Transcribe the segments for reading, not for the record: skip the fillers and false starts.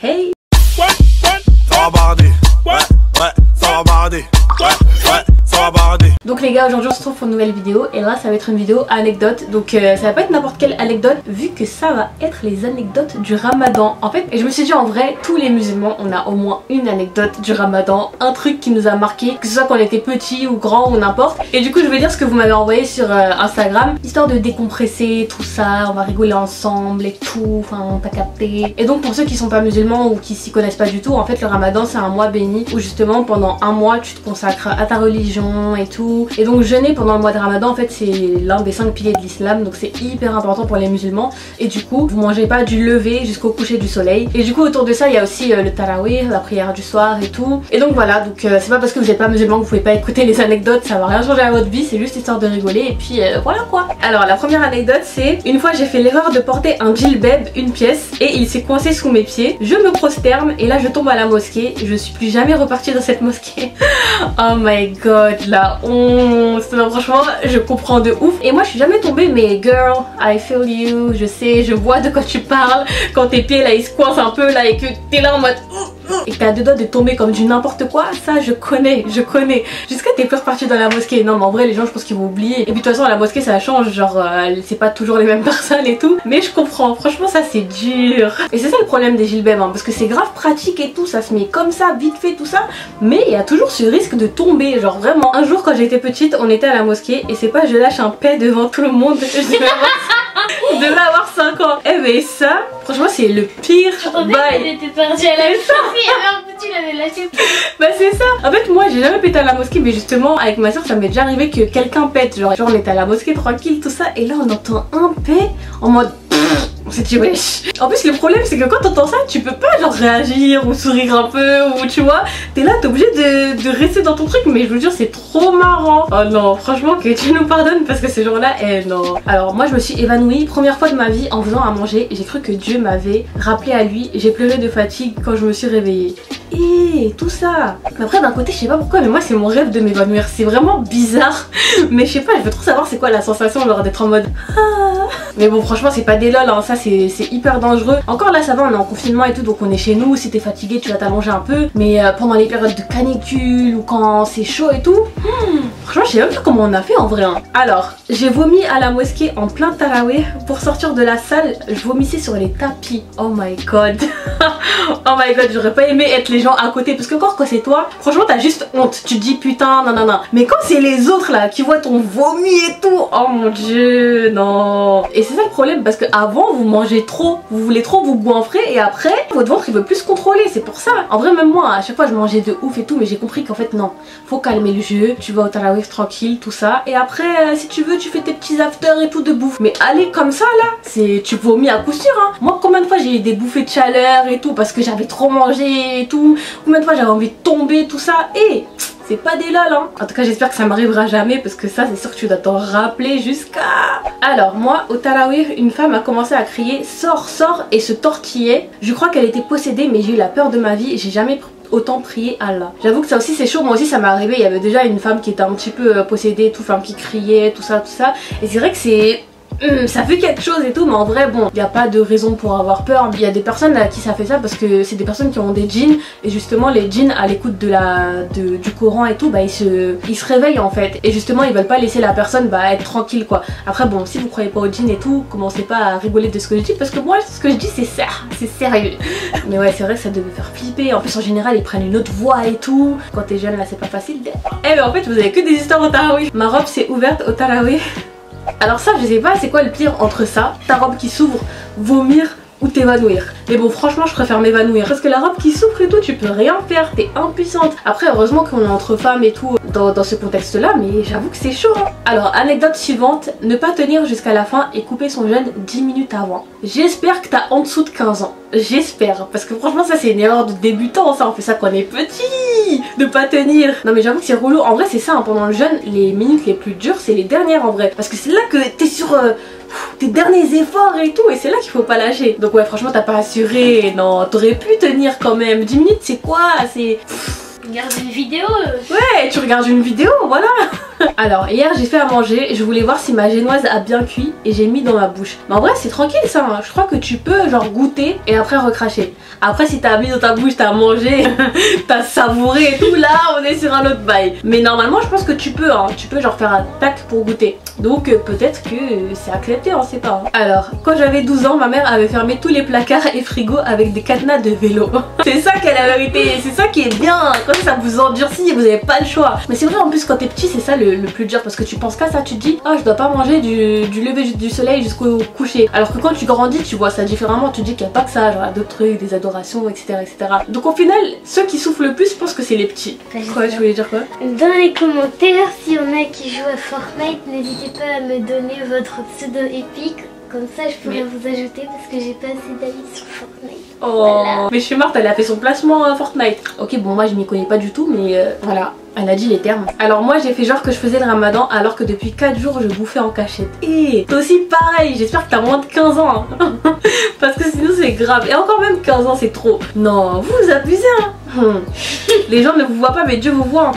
Hey. Ça va barder. Ouais, ça va barder. Ouais, ça va barder. Donc les gars, aujourd'hui on se retrouve pour une nouvelle vidéo et là ça va être une vidéo anecdote. Donc ça va pas être n'importe quelle anecdote vu que ça va être les anecdotes du ramadan. En fait, et je me suis dit en vrai, tous les musulmans on a au moins une anecdote du ramadan, un truc qui nous a marqué, que ce soit quand on était petit ou grand ou n'importe. Et du coup je vais dire ce que vous m'avez envoyé sur Instagram, histoire de décompresser tout ça, on va rigoler ensemble et tout, enfin t'as capté. Et donc pour ceux qui sont pas musulmans ou qui s'y connaissent pas du tout, en fait le ramadan c'est un mois béni où justement pendant un mois tu te consacres à ta religion et tout. Et donc jeûner pendant le mois de ramadan en fait c'est l'un des 5 piliers de l'islam, donc c'est hyper important pour les musulmans. Et du coup vous mangez pas du lever jusqu'au coucher du soleil. Et du coup autour de ça il y a aussi le tarawih, la prière du soir et tout. Et donc voilà, donc c'est pas parce que vous êtes pas musulman que vous pouvez pas écouter les anecdotes, ça va rien changer à votre vie, c'est juste histoire de rigoler et puis voilà quoi. Alors la première anecdote c'est, une fois j'ai fait l'erreur de porter un djilbab, une pièce, et il s'est coincé sous mes pieds. Je me prosterne et là je tombe à la mosquée, je suis plus jamais repartie dans cette mosquée. Oh my god, la honte. Franchement je comprends de ouf. Et moi je suis jamais tombée, mais girl I feel you, je sais, je vois de quoi tu parles. Quand tes pieds là ils se coincent un peu là et que t'es là en mode et que t'as deux doigts de tomber comme du n'importe quoi, ça je connais. Jusqu'à t'es plus repartie dans la mosquée. Non mais en vrai les gens je pense qu'ils vont oublier. Et puis de toute façon à la mosquée ça change, genre c'est pas toujours les mêmes personnes et tout. Mais je comprends, franchement ça c'est dur. Et c'est ça le problème des gilbabs hein, parce que c'est grave pratique et tout, ça se met comme ça, vite fait tout ça. Mais il y a toujours ce risque de tomber, genre vraiment. Un jour quand j'étais petite on était à la mosquée et c'est pas je lâche un paix devant tout le monde. Je devais avoir 5 ans. Eh mais ça, franchement c'est le pire bail. Elle était partie à la mosquée, alors que tu l'avais lâché. Bah c'est ça. En fait moi j'ai jamais pété à la mosquée, mais justement avec ma soeur ça m'est déjà arrivé que quelqu'un pète. Genre on était à la mosquée tranquille tout ça et là on entend un paix en mode on s'est dit wesh. En plus le problème c'est que quand t'entends ça tu peux pas genre réagir ou sourire un peu ou tu vois, t'es là t'es obligé de rester dans ton truc, mais je vous jure c'est trop marrant. Oh non franchement que tu nous pardonnes parce que ce jour là non. Alors moi je me suis évanouie première fois de ma vie en faisant à manger, j'ai cru que Dieu m'avait rappelé à lui, j'ai pleuré de fatigue quand je me suis réveillée. Et tout ça. Mais après d'un côté je sais pas pourquoi mais moi c'est mon rêve de m'évanouir, c'est vraiment bizarre. Mais je sais pas, je veux trop savoir c'est quoi la sensation genre d'être en mode ah. Mais bon franchement c'est pas des lol hein, ça c'est hyper dangereux. Encore là ça va on est en confinement et tout donc on est chez nous, si t'es fatigué tu vas t'allonger un peu. Mais pendant les périodes de canicule ou quand c'est chaud et tout, franchement je sais même pas comment on a fait en vrai hein. Alors j'ai vomi à la mosquée en plein tarawih. Pour sortir de la salle je vomissais sur les tapis. Oh my god. Oh my god, j'aurais pas aimé être les gens à côté parce que quand c'est toi, franchement t'as juste honte, tu te dis putain non. Mais quand c'est les autres là qui voient ton vomi et tout, oh mon dieu non. Et c'est ça le problème parce que avant vous mangez trop, vous voulez trop vous goinfrer et après votre ventre il veut plus se contrôler, c'est pour ça. En vrai même moi à chaque fois je mangeais de ouf et tout, mais j'ai compris qu'en fait non, faut calmer le jeu, tu vas au tarawih tranquille tout ça et après si tu veux tu fais tes petits afters et tout de bouffe. Mais aller comme ça là, c'est tu vomis à coup sûr hein. Moi combien de fois j'ai eu des bouffées de chaleur et tout parce que j'avais trop mangé et tout, combien de fois j'avais envie de tomber tout ça et c'est pas des lol hein. En tout cas j'espère que ça m'arrivera jamais parce que ça c'est sûr que tu dois t'en rappeler jusqu'à... Alors moi au tarawih une femme a commencé à crier sors et se tortillait. Je crois qu'elle était possédée mais j'ai eu la peur de ma vie, j'ai jamais autant prié Allah. J'avoue que ça aussi c'est chaud, moi aussi ça m'est arrivé, il y avait déjà une femme qui était un petit peu possédée tout, enfin qui criait tout ça et c'est vrai que c'est... ça fait quelque chose et tout, mais en vrai bon il n'y a pas de raison pour avoir peur. Il y a des personnes à qui ça fait ça parce que c'est des personnes qui ont des djinns et justement les djinns à l'écoute du Coran et tout bah ils se réveillent en fait et justement ils veulent pas laisser la personne être tranquille quoi. Après bon si vous croyez pas aux djinns et tout, commencez pas à rigoler de ce que je dis parce que moi ce que je dis c'est sérieux. Mais ouais c'est vrai que ça devait faire flipper. En plus en général ils prennent une autre voix et tout. Quand t'es jeune là c'est pas facile. Eh mais en fait vous avez que des histoires au tarawih. Ma robe s'est ouverte au tarawih. Alors ça je sais pas c'est quoi le pire entre ça, ta robe qui s'ouvre, vomir ou t'évanouir. Mais bon franchement je préfère m'évanouir parce que la robe qui s'ouvre et tout tu peux rien faire, t'es impuissante. Après heureusement qu'on est entre femmes et tout dans ce contexte là, mais j'avoue que c'est chaud hein. Alors anecdote suivante, ne pas tenir jusqu'à la fin et couper son jeûne 10 minutes avant. J'espère que t'as en dessous de 15 ans. J'espère parce que franchement ça c'est une erreur de débutant, ça on fait ça quand on est petit, de pas tenir. Non mais j'avoue que c'est relou. En vrai c'est ça hein, pendant le jeûne les minutes les plus dures c'est les dernières en vrai parce que c'est là que t'es sur tes derniers efforts et tout et c'est là qu'il faut pas lâcher. Donc ouais franchement t'as pas assuré, non t'aurais pu tenir quand même. 10 minutes c'est quoi, c'est... Regarde une vidéo. Ouais, tu regardes une vidéo, voilà. Alors hier j'ai fait à manger, je voulais voir si ma génoise a bien cuit et j'ai mis dans ma bouche. Mais en vrai c'est tranquille ça, hein. Je crois que tu peux genre goûter et après recracher. Après si t'as mis dans ta bouche, t'as mangé, t'as savouré et tout, là on est sur un autre bail. Mais normalement je pense que tu peux, hein. Tu peux genre faire un tac pour goûter. Donc peut-être que c'est accepté, on sait pas. Hein. Alors quand j'avais 12 ans, ma mère avait fermé tous les placards et frigos avec des cadenas de vélo. C'est ça qu'elle a vérité, c'est ça qui est bien. Quand ça vous endurcit, vous avez pas le choix. Mais c'est vrai en plus quand t'es petit c'est ça le plus dur parce que tu penses qu'à ça, tu te dis ah je dois pas manger du lever du soleil jusqu'au coucher. Alors que quand tu grandis tu vois ça différemment, tu te dis qu'il n'y a pas que ça, genre il y a d'autres trucs, des adorations etc. Donc au final ceux qui souffrent le plus je pense que c'est les petits. Quoi, tu voulais dire quoi? Dans les commentaires, s'il y en a qui jouent à Fortnite, n'hésitez pas à me donner votre pseudo épique. Comme ça je pourrais vous ajouter parce que j'ai pas assez d'amis sur Fortnite. Oh voilà. Mais je suis morte, elle a fait son placement à Fortnite. Ok bon moi je m'y connais pas du tout mais voilà. Elle a dit les termes. Alors moi j'ai fait genre que je faisais le ramadan alors que depuis 4 jours je bouffais en cachette. Et toi aussi pareil, j'espère que t'as moins de 15 ans hein. Parce que sinon c'est grave. Et encore même 15 ans c'est trop. Non, vous abusez hein. Les gens ne vous voient pas mais Dieu vous voit.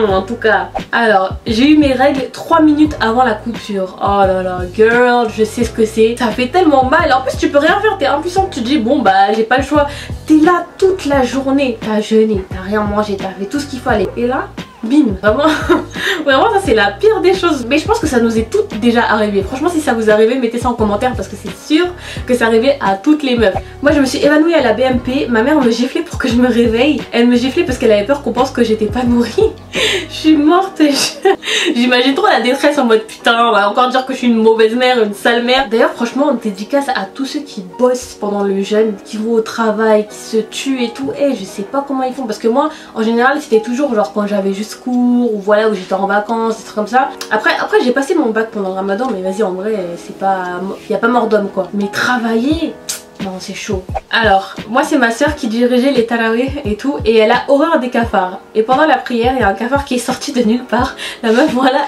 En tout cas. Alors j'ai eu mes règles 3 minutes avant la couture. Oh là là girl, je sais ce que c'est. Ça fait tellement mal. En plus tu peux rien faire, t'es impuissante. Tu te dis bon bah j'ai pas le choix. T'es là toute la journée. T'as jeûné, t'as rien mangé, t'as fait tout ce qu'il fallait. Et là bim, vraiment, vraiment ça c'est la pire des choses. Mais je pense que ça nous est toutes déjà arrivé. Franchement si ça vous arrive mettez ça en commentaire parce que c'est sûr que ça arrivait à toutes les meufs. Moi je me suis évanouie à la BMP, ma mère me giflait pour que je me réveille. Elle me giflait parce qu'elle avait peur qu'on pense que j'étais pas nourrie. Je suis morte. J'imagine trop la détresse en mode putain on va encore dire que je suis une mauvaise mère, une sale mère. D'ailleurs franchement on dédicace à tous ceux qui bossent pendant le jeûne, qui vont au travail, qui se tuent et tout. Et je sais pas comment ils font parce que moi en général c'était toujours genre quand j'avais juste cours ou voilà où j'étais en vacances, des trucs comme ça. Après j'ai passé mon bac pendant le ramadan mais vas-y en vrai c'est pas, y a pas mort d'homme quoi. Mais travailler, non c'est chaud. Alors moi c'est ma soeur qui dirigeait les tarawih et tout et elle a horreur des cafards. Et pendant la prière il y a un cafard qui est sorti de nulle part. La meuf voilà,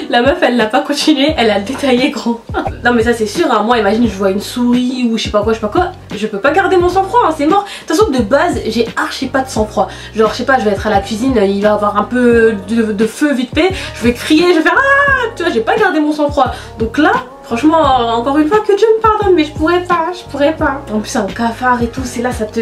la meuf elle n'a pas continué, elle a détaillé gros. Non mais ça c'est sûr hein. Moi imagine je vois une souris ou je sais pas quoi, je peux pas garder mon sang-froid hein, c'est mort. De toute façon de base j'ai archi pas de sang-froid. Genre je sais pas, je vais être à la cuisine, il va y avoir un peu de feu vite fait, je vais crier, je vais faire ah, tu vois j'ai pas gardé mon sang-froid. Donc là franchement, encore une fois, que Dieu me pardonne, mais je pourrais pas. En plus, un cafard et tout, c'est là, ça te...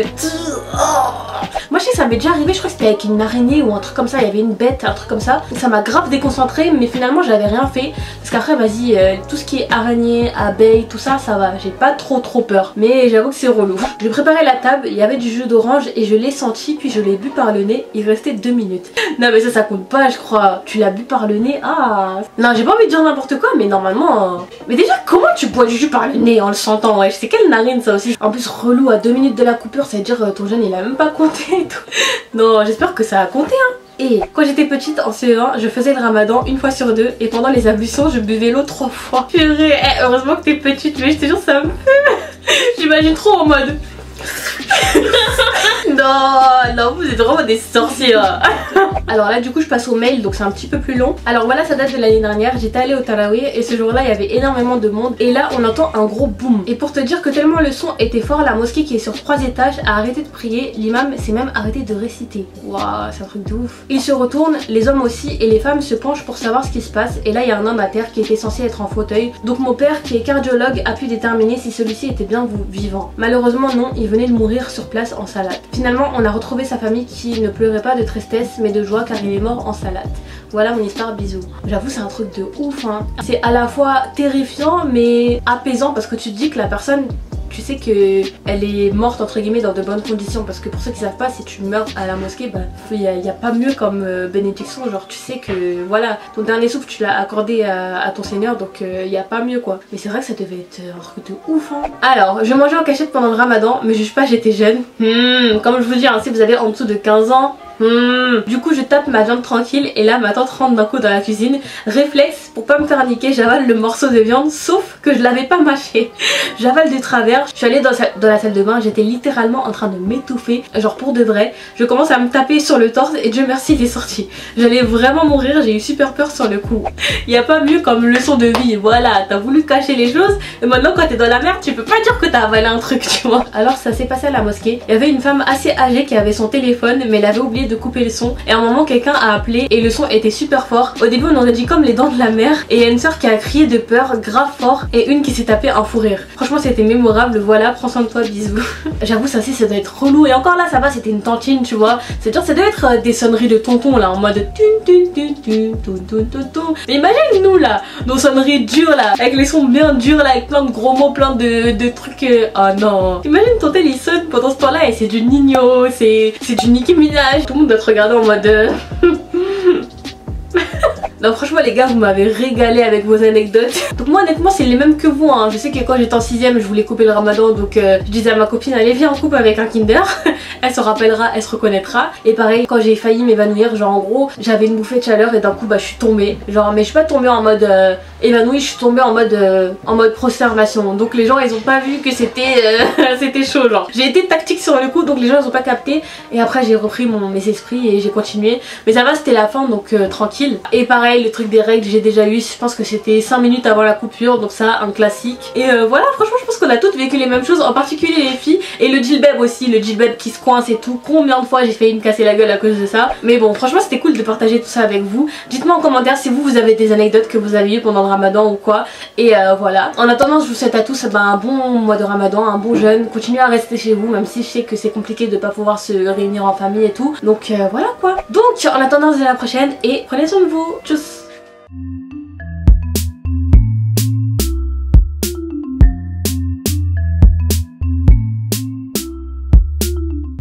Moi, je sais que ça m'est déjà arrivé, je crois que c'était avec une araignée ou un truc comme ça, il y avait une bête, un truc comme ça. Ça m'a grave déconcentrée, mais finalement, j'avais rien fait. Parce qu'après, vas-y, tout ce qui est araignée, abeille, tout ça, ça va. J'ai pas trop peur. Mais j'avoue que c'est relou. J'ai préparé la table, il y avait du jus d'orange et je l'ai senti, puis je l'ai bu par le nez. Il restait 2 minutes. Non, mais ça compte pas, je crois. Tu l'as bu par le nez, ah... Non, j'ai pas envie de dire n'importe quoi, mais normalement... Mais déjà, comment tu bois du jus par le nez en le sentant? Ouais, c'est quelle narine ça aussi. En plus, relou à 2 minutes de la coupure, ça veut dire ton jeûne il a même pas compté et tout. Non, j'espère que ça a compté hein. Et quand j'étais petite en CE1, je faisais le ramadan 1 fois sur 2 et pendant les ablutions, je buvais l'eau 3 fois. Purée, heureusement que t'es petite, mais je te jure, ça me fait. J'imagine trop en mode. Non, vous êtes vraiment des sorciers. Alors là du coup je passe au mail, donc c'est un petit peu plus long. Alors voilà, ça date de l'année dernière, j'étais allée au tarawih et ce jour là il y avait énormément de monde. Et là on entend un gros boom. Et pour te dire que tellement le son était fort, la mosquée qui est sur 3 étages a arrêté de prier. L'imam s'est même arrêté de réciter. Waouh, c'est un truc de ouf. Il se retourne, les hommes aussi, et les femmes se penchent pour savoir ce qui se passe. Et là il y a un homme à terre qui était censé être en fauteuil. Donc mon père qui est cardiologue a pu déterminer si celui-ci était bien vivant. Malheureusement non, il venait de mourir sur place en salade. Finalement on a retrouvé sa famille qui ne pleurait pas de tristesse mais de joie car il est mort en salade. Voilà mon histoire, bisous. J'avoue c'est un truc de ouf hein. C'est à la fois terrifiant mais apaisant parce que tu te dis que la personne, tu sais que elle est morte entre guillemets dans de bonnes conditions. Parce que pour ceux qui savent pas, si tu meurs à la mosquée, bah il y a pas mieux comme bénédiction. Genre tu sais que voilà, ton dernier souffle tu l'as accordé à ton Seigneur, donc il y a pas mieux quoi. Mais c'est vrai que ça devait être un truc de ouf hein. Alors je mangeais en cachette pendant le ramadan, mais juge pas, j'étais jeune. Comme je vous dis hein, si vous avez en dessous de 15 ans, du coup je tape ma viande tranquille et là ma tante rentre d'un coup dans la cuisine. Réflexe, pour pas me faire niquer, j'avale le morceau de viande, sauf que je l'avais pas mâché. J'avale du travers, je suis allée dans la salle de bain, j'étais littéralement en train de m'étouffer, genre pour de vrai. Je commence à me taper sur le torse et Dieu merci il est sorti. J'allais vraiment mourir, j'ai eu super peur sur le coup. Il y a pas mieux comme leçon de vie, voilà, t'as voulu cacher les choses et maintenant quand t'es dans la merde tu peux pas dire que t'as avalé un truc tu vois. Alors ça s'est passé à la mosquée, il y avait une femme assez âgée qui avait son téléphone mais elle avait oublié oublié de couper le son et à un moment quelqu'un a appelé et le son était super fort. Au début on en a dit comme les dents de la mer et il y a une soeur qui a crié de peur grave fort et une qui s'est tapé un fou rire. Franchement c'était mémorable, voilà, prends soin de toi, bisous. J'avoue ça aussi ça doit être relou et encore là ça va, c'était une tantine tu vois. C'est genre ça doit être des sonneries de tonton là en mode mais imagine nous là, nos sonneries dures là, avec les sons bien durs là, avec plein de gros mots, plein de trucs. Oh non. Imagine ton tel il sonne pendant ce temps là et c'est du Nino, c'est du Nicki Minaj. Tout le monde doit te regarder en mode Non franchement les gars vous m'avez régalé avec vos anecdotes. Donc moi honnêtement c'est les mêmes que vous hein. Je sais que quand j'étais en 6ème je voulais couper le ramadan. Donc je disais à ma copine allez viens en couple avec un Kinder. Elle se rappellera, elle se reconnaîtra. Et pareil quand j'ai failli m'évanouir, genre en gros j'avais une bouffée de chaleur et d'un coup bah je suis tombée. Genre mais je suis pas tombée en mode évanouie, je suis tombée en mode prosternation. Donc les gens ils ont pas vu que c'était c'était chaud genre. J'ai été tactique sur le coup donc les gens ils ont pas capté. Et après j'ai repris mes esprits et j'ai continué. Mais ça va c'était la fin donc tranquille. Et pareil le truc des règles j'ai déjà eu, je pense que c'était 5 minutes avant la coupure donc ça un classique. Et voilà franchement je pense qu'on a toutes vécu les mêmes choses, en particulier les filles. Et le djilbab aussi, le djilbab qui se coince et tout, combien de fois j'ai failli me casser la gueule à cause de ça. Mais bon franchement c'était cool de partager tout ça avec vous. Dites-moi en commentaire si vous avez des anecdotes que vous avez eues pendant le ramadan ou quoi. Et voilà, en attendant je vous souhaite à tous un bon mois de ramadan, un bon jeûne. Continuez à rester chez vous même si je sais que c'est compliqué de pas pouvoir se réunir en famille et tout. Donc voilà quoi. Donc en attendant à la prochaine et prenez soin de vous. Tchuss.